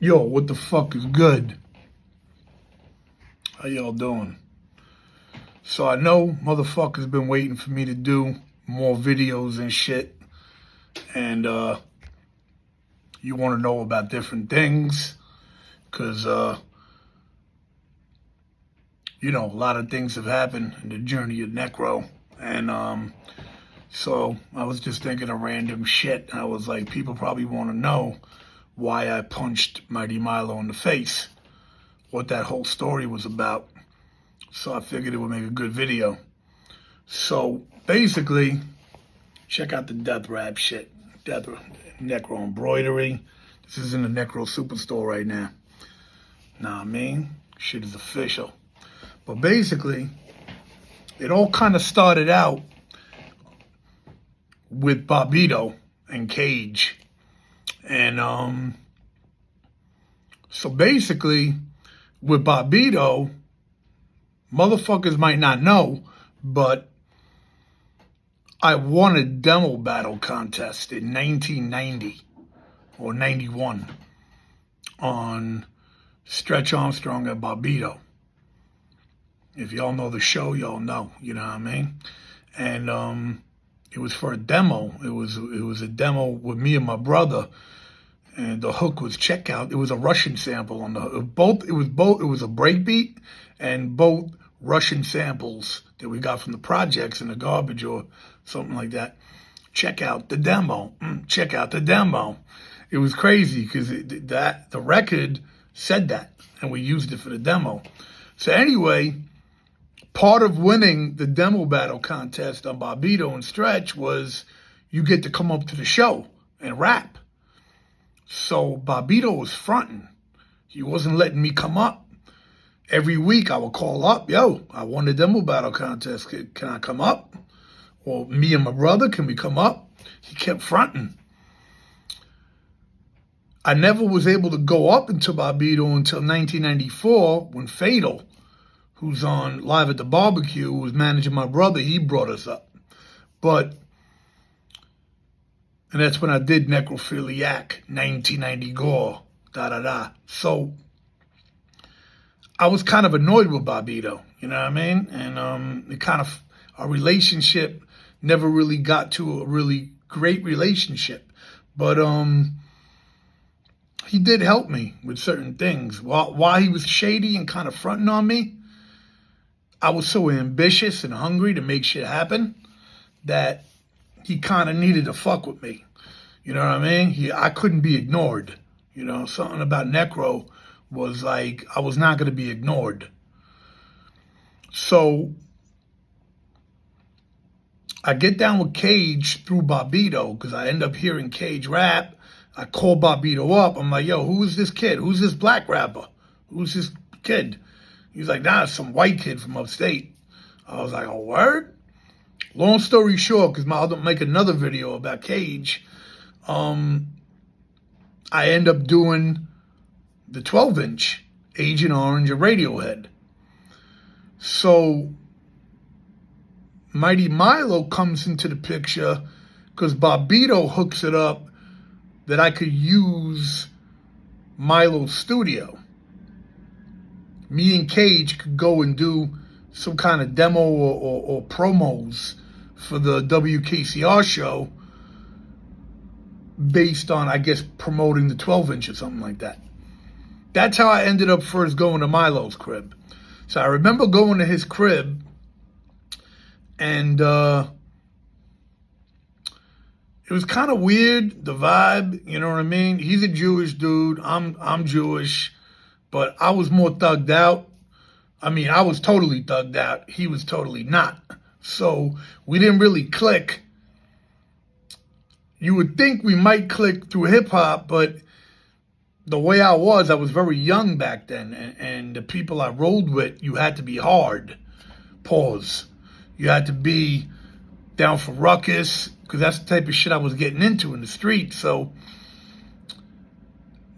Yo, what the fuck is good? How y'all doing? So I know motherfuckers been waiting for me to do more videos and shit. And you want to know about different things. Because, you know, a lot of things have happened in the journey of Necro. And so I was just thinking of random shit. I was like, people probably want to know why I punched Mighty Milo in the face, what that whole story was about. So I figured it would make a good video. So basically, check out the death rap shit. Necro embroidery. This is in the Necro Superstore right now. Nah, I mean, shit is official. But basically, it all kind of started out with Bobbito and Cage. And so basically, with Bobbito, motherfuckers might not know, but I won a demo battle contest in 1990 or 91 on Stretch Armstrong and Bobbito. If y'all know the show, y'all know, you know what I mean? And it was for a demo. It was a demo with me and my brother, and the hook was Checkout. It was a Russian sample on the both. It was a breakbeat and both Russian samples that we got from the projects in the garbage or something like that. Check out the demo. Check out the demo. It was crazy because the record said that, and we used it for the demo. So anyway, part of winning the demo battle contest on Bobbito and Stretch was you get to come up to the show and rap. So Bobbito was fronting. He wasn't letting me come up. Every week I would call up, yo, I won the demo battle contest. Can I come up? Or me and my brother, can we come up? He kept fronting. I never was able to go up into Bobbito until 1994 when Fatal, who's on Live at the Barbecue, who was managing my brother, he brought us up. And that's when I did Necrophiliac, 1990 Gore, So I was kind of annoyed with Bobbito, you know what I mean? And it kind of, our relationship never really got to a really great relationship. But he did help me with certain things. While he was shady and kind of fronting on me, I was so ambitious and hungry to make shit happen that he kind of needed to fuck with me. You know what I mean? I couldn't be ignored. You know, something about Necro was like, I was not going to be ignored. So I get down with Cage through Bobbito because I end up hearing Cage rap. I call Bobbito up. I'm like, yo, who is this kid? Who's this black rapper? Who's this kid? He's like, nah, it's some white kid from upstate. I was like, oh, word? Long story short, because I'll make another video about Cage, I end up doing the 12-inch Agent Orange of Radiohead. So Mighty Milo comes into the picture because Bobbito hooks it up that I could use Milo's studio. Me and Cage could go and do some kind of demo or promos for the WKCR show based on, I guess, promoting the 12-inch or something like that. That's how I ended up first going to Milo's crib. So I remember going to his crib, and it was kind of weird, the vibe, you know what I mean? He's a Jewish dude, I'm Jewish, but I was more thugged out. I mean, I was totally thugged out. He was totally not. So we didn't really click. You would think we might click through hip-hop, but the way I was very young back then, and the people I rolled with, you had to be hard. Pause. You had to be down for ruckus, because that's the type of shit I was getting into in the street. So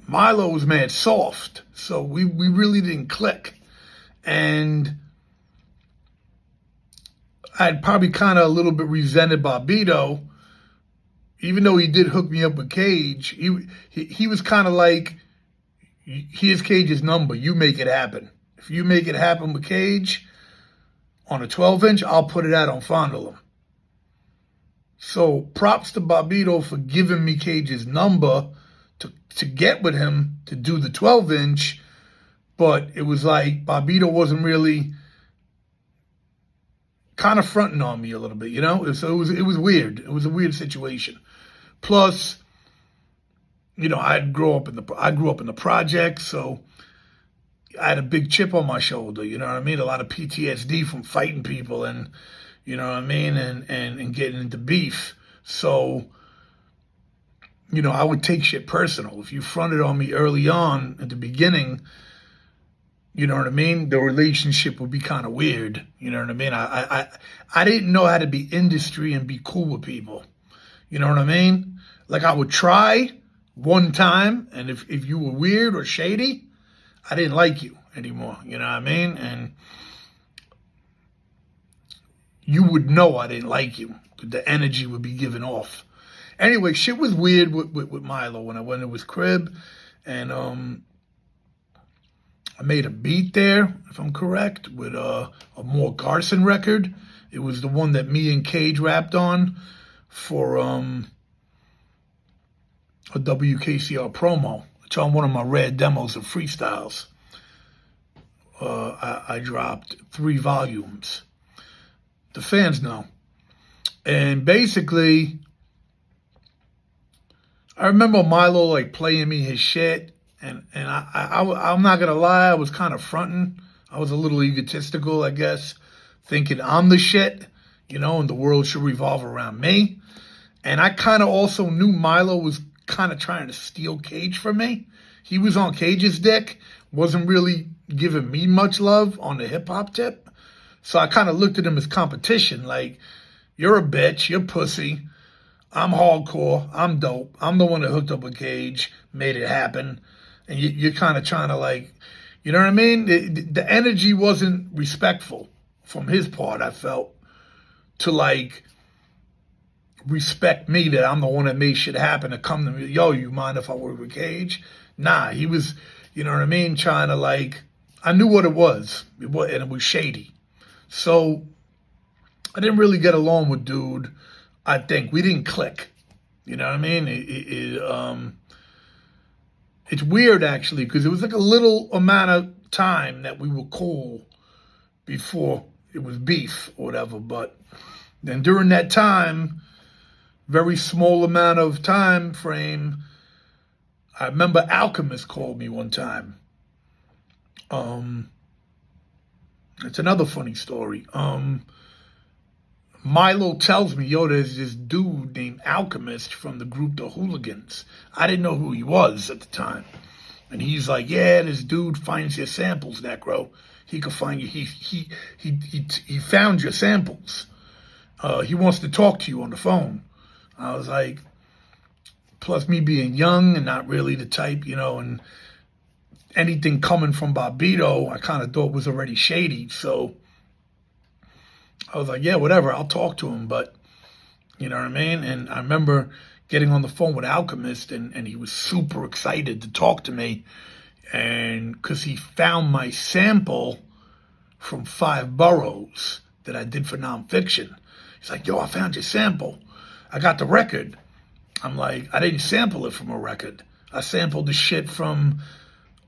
Milo was mad soft, so we really didn't click. And I'd probably kind of a little bit resented Bobbito, even though he did hook me up with Cage. He was kind of like, here's Cage's number. You make it happen. If you make it happen with Cage on a 12-inch, I'll put it out on Fondle. So props to Bobbito for giving me Cage's number to get with him to do the 12-inch. But it was like Bobbito wasn't really kind of fronting on me a little bit, you know? So it was weird. It was a weird situation. Plus, you know, I grew up in the projects, so I had a big chip on my shoulder, you know what I mean? A lot of PTSD from fighting people and, you know what I mean, and getting into beef. So, you know, I would take shit personal. If you fronted on me early on at the beginning, you know what I mean, the relationship would be kind of weird. You know what I mean? I didn't know how to be industry and be cool with people. You know what I mean? Like, I would try one time, and if you were weird or shady, I didn't like you anymore. You know what I mean? And you would know I didn't like you. The energy would be given off. Anyway, shit was weird with Milo when I went to his crib, and I made a beat there, if I'm correct, with a More Garson record. It was the one that me and Cage rapped on for a WKCR promo. It's on one of my rare demos of freestyles. I dropped 3 volumes. The fans know. And basically, I remember Milo like playing me his shit. And I'm not going to lie, I was kind of fronting. I was a little egotistical, I guess, thinking I'm the shit, you know, and the world should revolve around me. And I kind of also knew Milo was kind of trying to steal Cage from me. He was on Cage's dick, wasn't really giving me much love on the hip-hop tip. So I kind of looked at him as competition, like, you're a bitch, you're pussy, I'm hardcore, I'm dope, I'm the one that hooked up with Cage, made it happen. And you're kind of trying to, like, you know what I mean? The energy wasn't respectful from his part, I felt, to, like, respect me that I'm the one that made shit happen, to come to me, yo, you mind if I work with Cage? Nah, he was, you know what I mean, trying to, like, I knew what it was, and it was shady. So I didn't really get along with dude, I think. We didn't click, you know what I mean? It's weird, actually, because it was like a little amount of time that we were cool before it was beef or whatever. But then during that time, very small amount of time frame, I remember Alchemist called me one time. It's another funny story. Milo tells me, yo, there's this dude named Alchemist from the group The Hooligans. I didn't know who he was at the time. And he's like, yeah, this dude finds your samples, Necro. He could find you. He found your samples. He wants to talk to you on the phone. I was like, plus me being young and not really the type, you know, and anything coming from Bobbito, I kind of thought was already shady. So I was like, yeah, whatever, I'll talk to him, but, you know what I mean? And I remember getting on the phone with Alchemist, and he was super excited to talk to me, and because he found my sample from 5 Boroughs that I did for nonfiction. He's like, yo, I found your sample. I got the record. I'm like, I didn't sample it from a record. I sampled the shit from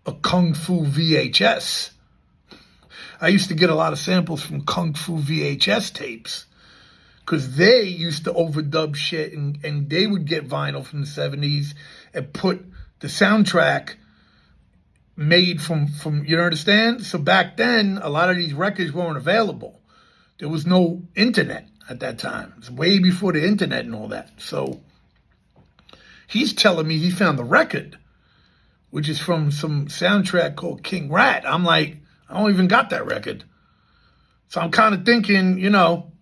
a Kung Fu VHS. I used to get a lot of samples from Kung Fu VHS tapes because they used to overdub shit, and they would get vinyl from the 70s and put the soundtrack made from you understand? So back then, a lot of these records weren't available. There was no internet at that time. It was way before the internet and all that. So he's telling me he found the record, which is from some soundtrack called King Rat. I'm like, I don't even got that record. So I'm kind of thinking, you know,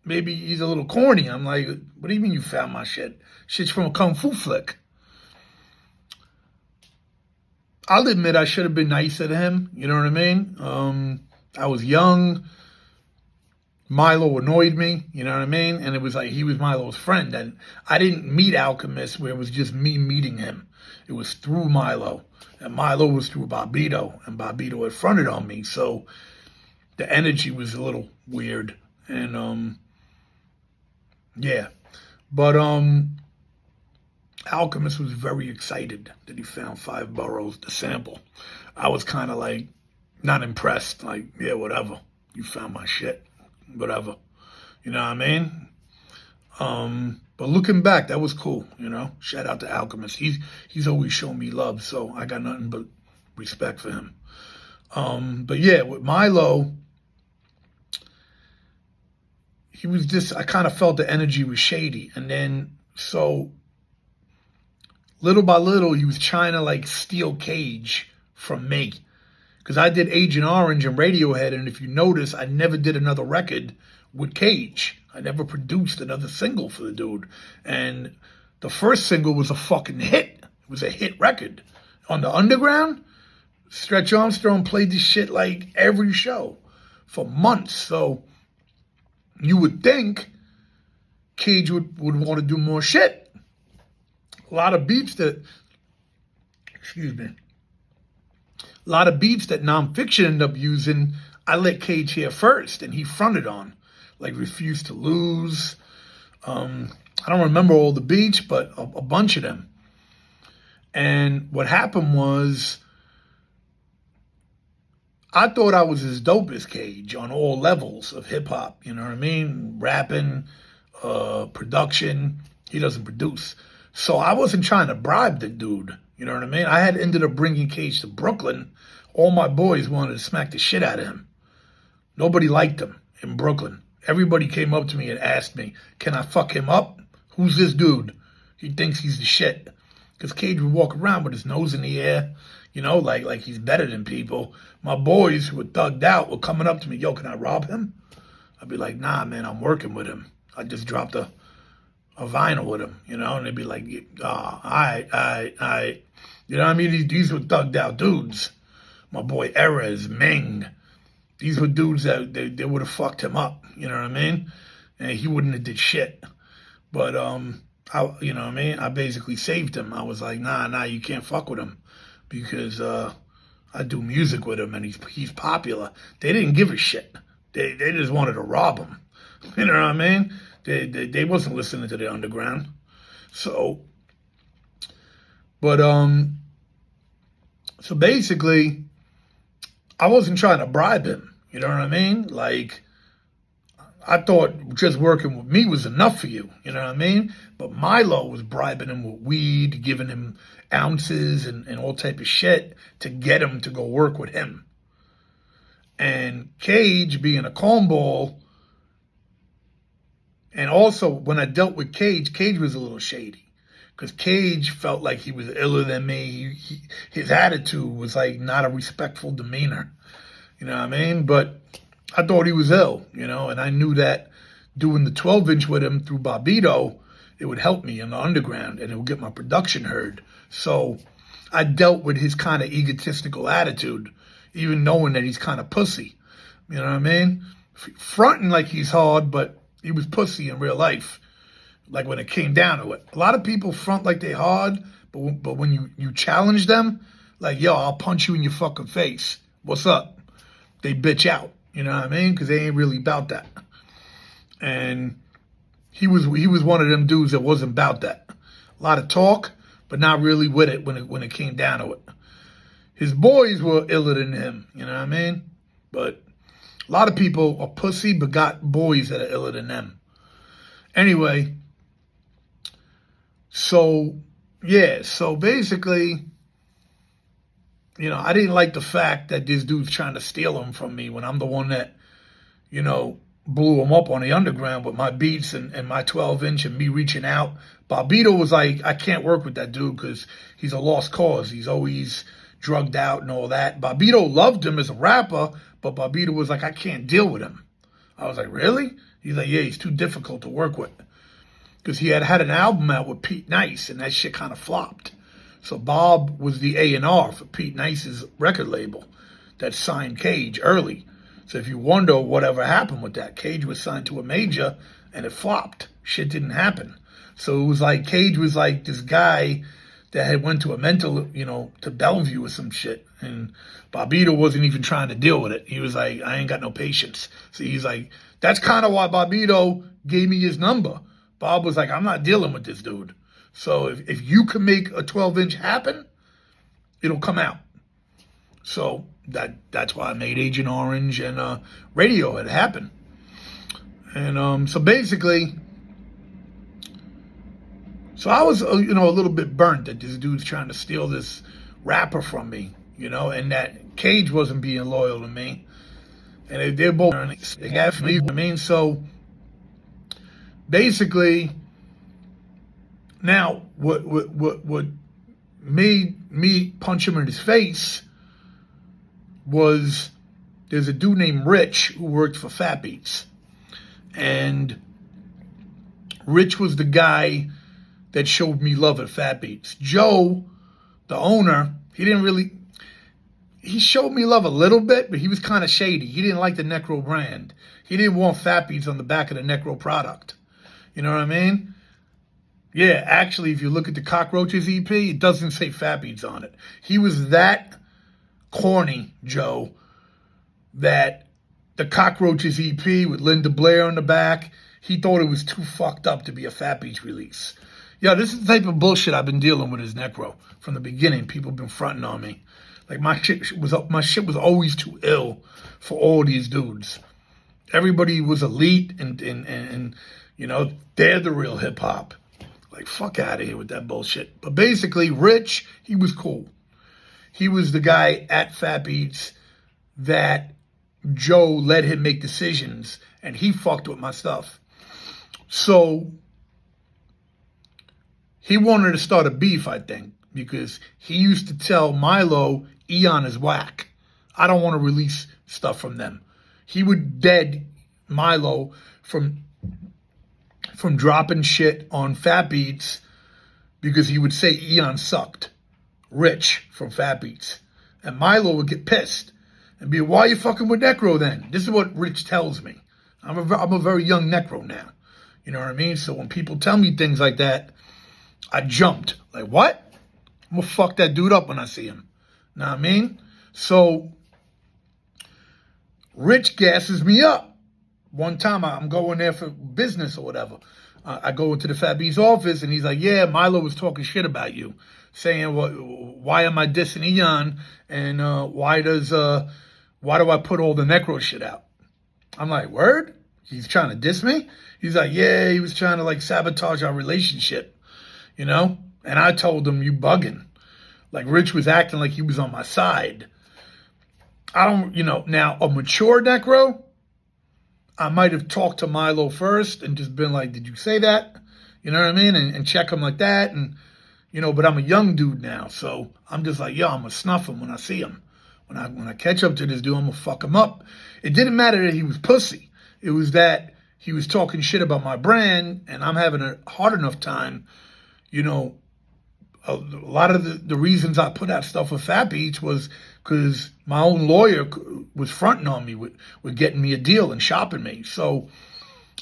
maybe he's a little corny. I'm like, what do you mean you found my shit? Shit's from a Kung Fu flick. I'll admit I should have been nicer to him. You know what I mean? I was young. Milo annoyed me, you know what I mean? And it was like he was Milo's friend. And I didn't meet Alchemist where it was just me meeting him. It was through Milo. And Milo was through Bobito. And Bobito had fronted on me. So the energy was a little weird. And, yeah. But Alchemist was very excited that he found 5 boroughs to sample. I was kind of like not impressed. Like, yeah, whatever. You found my shit. Whatever. You know what I mean? But looking back, that was cool, you know? Shout out to Alchemist. He's always shown me love, so I got nothing but respect for him. But yeah, with Milo, he was just, I kind of felt the energy was shady. And then, so, little by little, he was trying to, like, steal Cage from me. Because I did Agent Orange and Radiohead, and if you notice, I never did another record with Cage. I never produced another single for the dude. And the first single was a fucking hit. It was a hit record. On the Underground, Stretch Armstrong played this shit like every show for months. So you would think Cage would want to do more shit. A lot of beats that, a lot of beats that Nonfiction ended up using, I let Cage hear first, and he fronted on, like Refuse to Lose. I don't remember all the beats, but a bunch of them. And what happened was, I thought I was as dope as Cage on all levels of hip-hop, you know what I mean? Rapping, production. He doesn't produce. So I wasn't trying to bribe the dude. You know what I mean? I had ended up bringing Cage to Brooklyn. All my boys wanted to smack the shit out of him. Nobody liked him in Brooklyn. Everybody came up to me and asked me, can I fuck him up? Who's this dude? He thinks he's the shit. Because Cage would walk around with his nose in the air, you know, like he's better than people. My boys who were thugged out were coming up to me, yo, can I rob him? I'd be like, nah, man, I'm working with him. I just dropped a vinyl with him, you know, and they'd be like, oh, all right. You know what I mean? These were thugged out dudes. My boy Erez, Ming. These were dudes that they would have fucked him up, you know what I mean? And he wouldn't have did shit. But, you know what I mean? I basically saved him. I was like, nah, you can't fuck with him. Because I do music with him and he's popular. They didn't give a shit. They just wanted to rob him. You know what I mean? They wasn't listening to the Underground. So, but, so basically, I wasn't trying to bribe him. You know what I mean? Like, I thought just working with me was enough for you. You know what I mean? But Milo was bribing him with weed, giving him ounces and all type of shit to get him to go work with him. And Cage being a cornball, and also when I dealt with Cage, Cage was a little shady. Because Cage felt like he was iller than me. His attitude was like not a respectful demeanor. You know what I mean? But I thought he was ill, you know, and I knew that doing the 12-inch with him through Bobito, it would help me in the Underground and it would get my production heard. So I dealt with his kind of egotistical attitude, even knowing that he's kind of pussy. You know what I mean? Fronting like he's hard, but he was pussy in real life. Like when it came down to it. A lot of people front like they hard, but when you challenge them, like, yo, I'll punch you in your fucking face. What's up? They bitch out. You know what I mean? Because they ain't really about that. And he was one of them dudes that wasn't about that. A lot of talk, but not really with it when it came down to it. His boys were iller than him. You know what I mean? But a lot of people are pussy, but got boys that are iller than them. Anyway. So, yeah, so basically, you know, I didn't like the fact that this dude's trying to steal him from me when I'm the one that, you know, blew him up on the Underground with my beats and my 12-inch and me reaching out. Bobito was like, I can't work with that dude because he's a lost cause. He's always drugged out and all that. Bobito loved him as a rapper, but Bobito was like, I can't deal with him. I was like, really? He's like, yeah, he's too difficult to work with. Because he had an album out with Pete Nice, and that shit kind of flopped. So Bob was the A&R for Pete Nice's record label that signed Cage early. So if you wonder whatever happened with that, Cage was signed to a major and it flopped. Shit didn't happen. So it was like Cage was like this guy that had went to a mental, to Bellevue or some shit. And Bobbito wasn't even trying to deal with it. He was like, I ain't got no patience. So he's like, that's kind of why Bobbito gave me his number. Bob was like, I'm not dealing with this dude. So if you can make a 12-inch happen, it'll come out. So that's why I made Agent Orange and Radio had happened. And so basically, so I was, a little bit burnt that this dude's trying to steal this rapper from me, and that Cage wasn't being loyal to me. And they're both, they got me, So basically, now what made me punch him in his face was there's a dude named Rich who worked for Fat Beats. And Rich was the guy that showed me love at Fat Beats. Joe, the owner, he showed me love a little bit, but he was kind of shady. He didn't like the Necro brand. He didn't want Fat Beats on the back of the Necro product. You know what I mean? Yeah, actually, if you look at the Cockroaches EP, it doesn't say Fat Beats on it. He was that corny, Joe, that the Cockroaches EP with Linda Blair on the back, he thought it was too fucked up to be a Fat Beats release. Yo, this is the type of bullshit I've been dealing with as Necro. From the beginning, people have been fronting on me. Like, my shit was always too ill for all these dudes. Everybody was elite and they're the real hip-hop. Like, fuck out of here with that bullshit. But basically, Rich, he was cool. He was the guy at Fat Beats that Joe let him make decisions, and he fucked with my stuff. So he wanted to start a beef, I think, because he used to tell Milo, Eon is whack. I don't want to release stuff from them. He would dead Milo from dropping shit on Fat Beats because he would say Eon sucked. Rich from Fat Beats. And Milo would get pissed and be, why are you fucking with Necro then? This is what Rich tells me. I'm a very young Necro now. You know what I mean? So when people tell me things like that, I jumped. Like, what? I'm going to fuck that dude up when I see him. Know what I mean? So Rich gasses me up. One time I'm going there for business or whatever. I go into the Fat Beats office and he's like, yeah, Milo was talking shit about you. Saying, why am I dissing Eon? And why do I put all the Necro shit out? I'm like, word? He's trying to diss me? He's like, yeah, he was trying to like sabotage our relationship, And I told him, you bugging. Like Rich was acting like he was on my side. I don't, now a mature Necro, I might have talked to Milo first and just been like, did you say that? You know what I mean? And check him like that. And, but I'm a young dude now. So I'm just like, yo, I'm going to snuff him when I see him. When I catch up to this dude, I'm going to fuck him up. It didn't matter that he was pussy. It was that he was talking shit about my brand and I'm having a hard enough time, a lot of the reasons I put out stuff with Fat Beats was because my own lawyer was fronting on me with getting me a deal and shopping me. So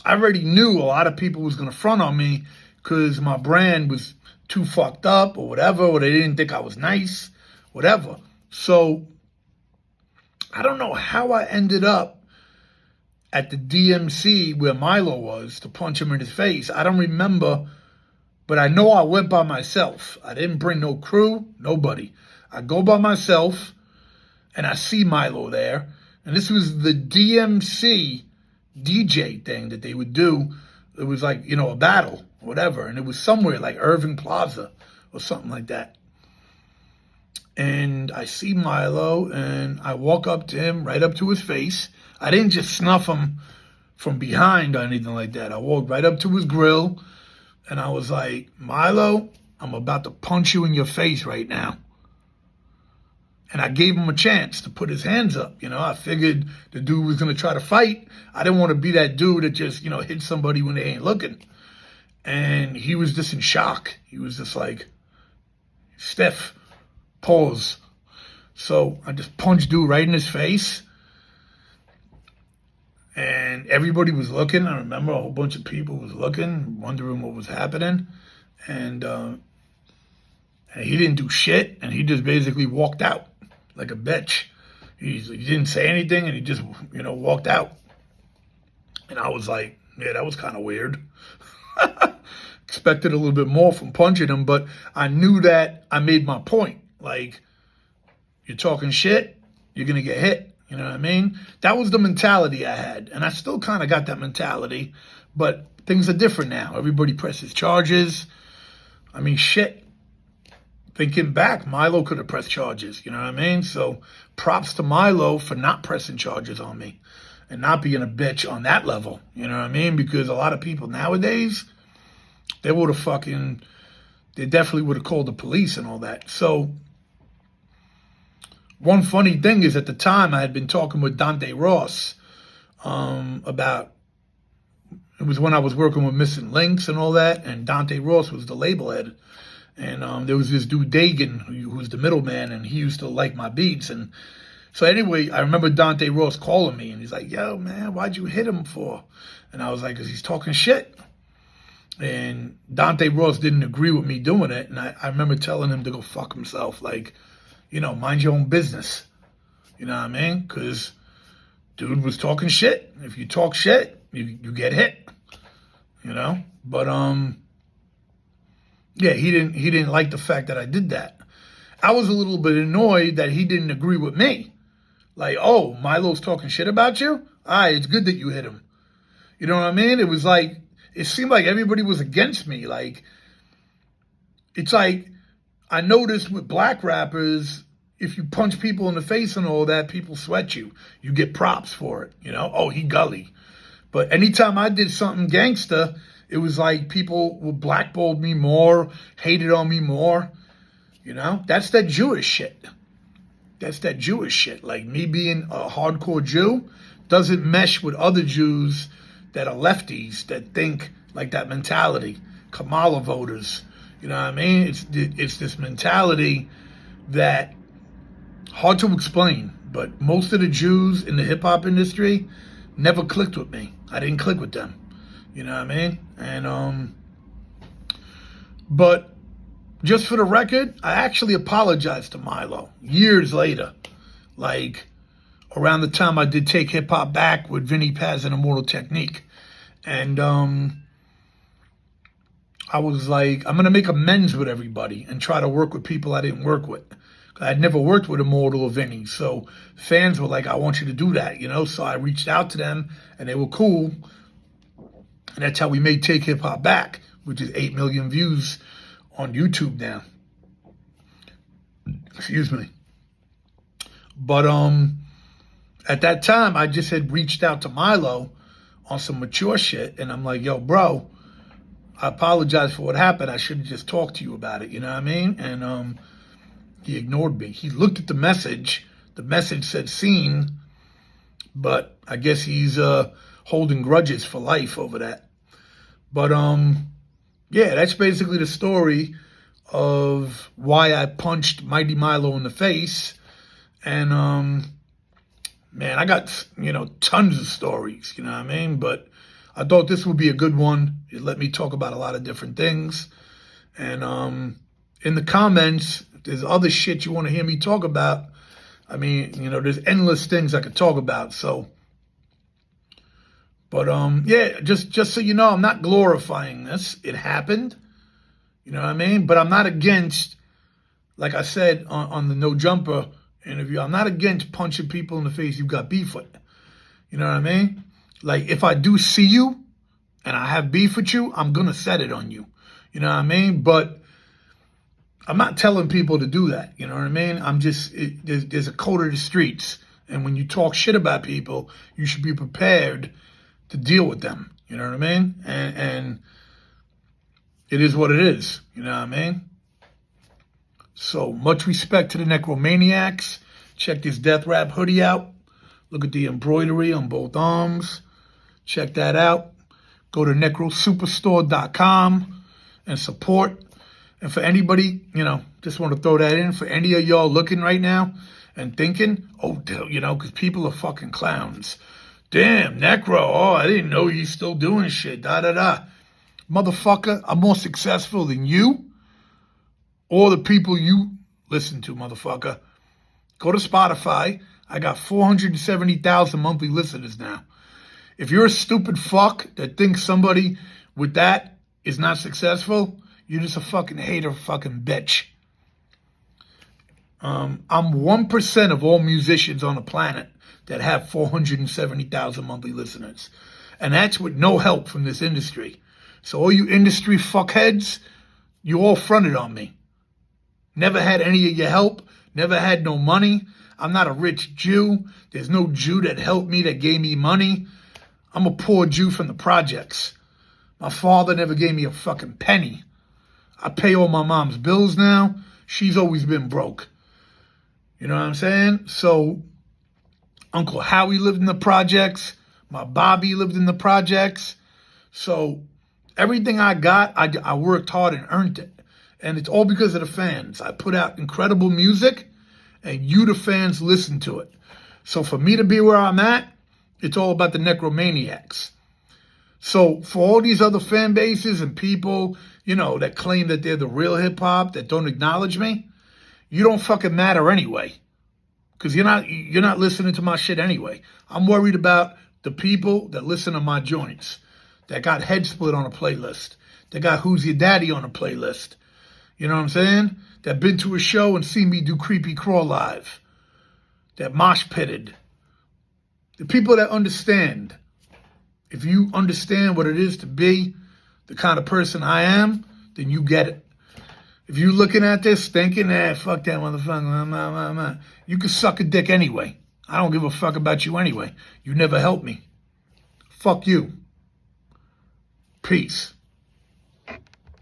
I already knew a lot of people was going to front on me because my brand was too fucked up or whatever, or they didn't think I was nice, whatever. So I don't know how I ended up at the DMC where Milo was to punch him in his face. I don't remember, but I know I went by myself. I didn't bring no crew, nobody. I go by myself, and I see Milo there. And this was the DMC DJ thing that they would do. It was like, a battle, whatever. And it was somewhere like Irving Plaza or something like that. And I see Milo, and I walk up to him, right up to his face. I didn't just snuff him from behind or anything like that. I walked right up to his grill, and I was like, Milo, I'm about to punch you in your face right now. And I gave him a chance to put his hands up. I figured the dude was going to try to fight. I didn't want to be that dude that just, hit somebody when they ain't looking. And he was just in shock. He was just like, stiff, pause. So I just punched dude right in his face. And everybody was looking. I remember a whole bunch of people was looking, wondering what was happening. And he didn't do shit. And he just basically walked out like a bitch. He didn't say anything, and he just, walked out. And I was like, yeah, that was kind of weird. Expected a little bit more from punching him, but I knew that I made my point. Like, you're talking shit, you're going to get hit. You know what I mean? That was the mentality I had. And I still kind of got that mentality, but things are different now. Everybody presses charges. I mean, shit. Thinking back, Milo could have pressed charges. You know what I mean? So props to Milo for not pressing charges on me and not being a bitch on that level. You know what I mean? Because a lot of people nowadays, they definitely would have called the police and all that. So one funny thing is, at the time I had been talking with Dante Ross about, it was when I was working with Missing Links and all that, and Dante Ross was the label head. And there was this dude, Dagan, who was the middleman, and he used to like my beats. And so anyway, I remember Dante Ross calling me, and he's like, yo, man, why'd you hit him for? And I was like, because he's talking shit. And Dante Ross didn't agree with me doing it. And I remember telling him to go fuck himself. Like, mind your own business. You know what I mean? Because dude was talking shit. If you talk shit, you get hit. But yeah, he didn't like the fact that I did that. I was a little bit annoyed that he didn't agree with me. Like, oh, Milo's talking shit about you? All right, it's good that you hit him. You know what I mean? It was like, it seemed like everybody was against me. Like, it's like, I noticed with black rappers, if you punch people in the face and all that, people sweat you. You get props for it, Oh, he gully. But anytime I did something gangster, it was like people would blackball me more, hated on me more. That's that Jewish shit. That's that Jewish shit. Like, me being a hardcore Jew doesn't mesh with other Jews that are lefties, that think like that mentality. Kamala voters. You know what I mean? It's this mentality that, hard to explain, but most of the Jews in the hip-hop industry never clicked with me. I didn't click with them. You know what I mean? And, but just for the record, I actually apologized to Milo years later. Like, around the time I did Take Hip Hop Back with Vinny Paz and Immortal Technique. And I was like, I'm going to make amends with everybody and try to work with people I didn't work with. I'd never worked with Immortal or Vinny. So fans were like, I want you to do that, So I reached out to them, and they were cool. And that's how we made Take Hip Hop Back, which is 8 million views on YouTube now. Excuse me. But at that time, I just had reached out to Milo on some mature shit, and I'm like, yo, bro, I apologize for what happened. I should have just talked to you about it, you know what I mean? And he ignored me. He looked at the message. The message said seen, but I guess he's holding grudges for life over that. But yeah, that's basically the story of why I punched Mighty Milo in the face. And man, I got, tons of stories, you know what I mean? But I thought this would be a good one. It let me talk about a lot of different things. And in the comments, if there's other shit you want to hear me talk about, I mean, there's endless things I could talk about. So, but yeah, just so you know, I'm not glorifying this. It happened. You know what I mean? But I'm not against, like I said on the No Jumper interview, I'm not against punching people in the face you've got beef with. You know what I mean? Like, if I do see you and I have beef with you, I'm going to set it on you. You know what I mean? But I'm not telling people to do that. You know what I mean? I'm just, there's a code of the streets. And when you talk shit about people, you should be prepared to deal with them. You know what I mean? And it is what it is. You know what I mean? So much respect to the Necromaniacs. Check this Death Rap hoodie out. Look at the embroidery on both arms. Check that out. Go to necrosuperstore.com and support. And for anybody, just want to throw that in. For any of y'all looking right now and thinking, oh, because people are fucking clowns. Damn, Necro, oh, I didn't know you still doing shit, da-da-da. Motherfucker, I'm more successful than you or the people you listen to, motherfucker. Go to Spotify. I got 470,000 monthly listeners now. If you're a stupid fuck that thinks somebody with that is not successful, you're just a fucking hater fucking bitch. I'm 1% of all musicians on the planet that have 470,000 monthly listeners. And that's with no help from this industry. So all you industry fuckheads, you all fronted on me. Never had any of your help. Never had no money. I'm not a rich Jew. There's no Jew that helped me, that gave me money. I'm a poor Jew from the projects. My father never gave me a fucking penny. I pay all my mom's bills now. She's always been broke. You know what I'm saying? So Uncle Howie lived in the projects. My Bobby lived in the projects. So everything I got, I worked hard and earned it. And it's all because of the fans. I put out incredible music, and you, the fans, listen to it. So for me to be where I'm at, it's all about the necromaniacs. So for all these other fan bases and people, you know, that claim that they're the real hip-hop, that don't acknowledge me, you don't fucking matter anyway. Because you're not listening to my shit anyway. I'm worried about the people that listen to my joints, that got Head Split on a playlist, that got Who's Your Daddy on a playlist. You know what I'm saying? That been to a show and seen me do Creepy Crawl live. That mosh pitted. The people that understand. If you understand what it is to be the kind of person I am, then you get it. If you're looking at this thinking, fuck that motherfucker, you can suck a dick anyway. I don't give a fuck about you anyway. You never helped me. Fuck you. Peace.